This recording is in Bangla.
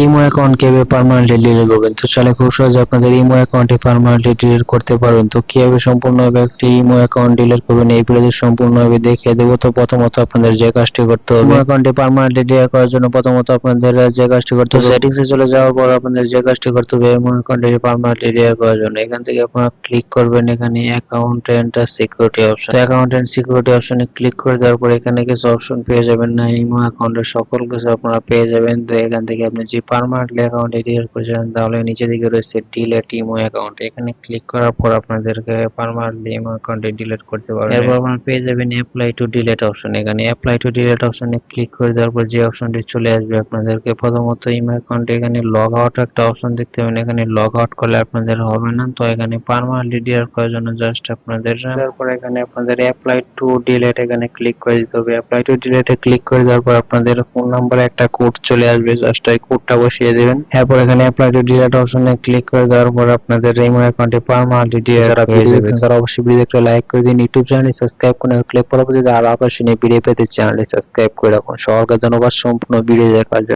ইমো অ্যাকাউন্ট কিভাবে পার্মানেন্টলি ডিলিট করবেন? তো চাইলে খুব সহজে আপনাদের ইমো অ্যাকাউন্টে পার্মানেন্টলি ডিলিট করতে পারবেন। তো কিভাবে সম্পূর্ণভাবে একটি ইমো অ্যাকাউন্ট ডিলিট করবেন এই ভিডিওতে সম্পূর্ণভাবে দেখিয়ে দেবো। তো প্রথমত আপনাদের যে কাজটি করতে হবে, ইমো অ্যাকাউন্টে পার্মানেন্টলি ডিলিট করার জন্য প্রথমত আপনাদের যে কাজটি করতে হবে, সেটিংসে চলে যাওয়ার পর আপনাদের যে কাজটি করতে হবে ইমো অ্যাকাউন্টে পার্মানেন্টলি ডিলিট করার জন্য এখান থেকে আপনারা ক্লিক করবেন এখানে অ্যাকাউন্ট এন্ড সিকিউরিটি অপশন। তো অ্যাকাউন্ট এন্ড সিকিউরিটি অপশনে ক্লিক করে দেওয়ার পর এখানে কিছু অপশন পেয়ে যাবেন না ইমো অ্যাকাউন্টের সকল কিছু আপনারা পেয়ে যাবেন। তো এখান থেকে আপনি যে পার্মানেন্টলি অ্যাকাউন্ট ডিলিট করেছেন তাহলে নিচে দিকে রয়েছে ডিলিট ইমো অ্যাকাউন্ট, এখানে ক্লিক করার পর আপনাদেরকে পার্মানেন্টলি ইমো অ্যাকাউন্টে ডিলিট করতে পারবেন। এরপর আপনারা পেয়ে যাবেন অ্যাপ্লাই টু ডিলিট অপশন, এখানে অ্যাপ্লাই টু ডিলিট অপশনে ক্লিক করে দেওয়ার পর যে অপশনটি চলে আসবে আপনাদেরকে প্রথমত ইমো অ্যাকাউন্টে এখানে লগ আউট একটা অপশন দেখতে পাবেন, এখানে লগ আউট করলে আপনাদের হবে না। তো এখানে পার্মানেন্টলি ডিলিট করার জন্য জাস্ট আপনাদের তারপর এখানে আপনাদের অ্যাপ্লাই টু ডিলিট এখানে ক্লিক করে দিতে হবে। অ্যাপ্লাই টু ডিলিটে ক্লিক করে দেওয়ার পর আপনাদের ফোন নাম্বারে একটা কোড চলে আসবে, জাস্ট এই কোডটা বসিয়ে দিবেন। এরপর এখানে অ্যাপ্লাই টু ডিলিট অপশনে ক্লিক করে দেওয়ার পর আপনাদের ইমো অ্যাকাউন্টে পার্মানেন্টলি ডিলিট হয়ে যাবে। তারা অবশ্যই ভিডিও একটা লাইক করে দিন, ইউটিউব চ্যানেলটি সাবস্ক্রাইব করে রাখলে পরবর্তীতে আরো আকর্ষণীয় ভিডিও পেতে চ্যানেলটি সাবস্ক্রাইব করে রাখুন। সবাইকে ধন্যবাদ সম্পূর্ণ ভিডিও দেখার জন্য।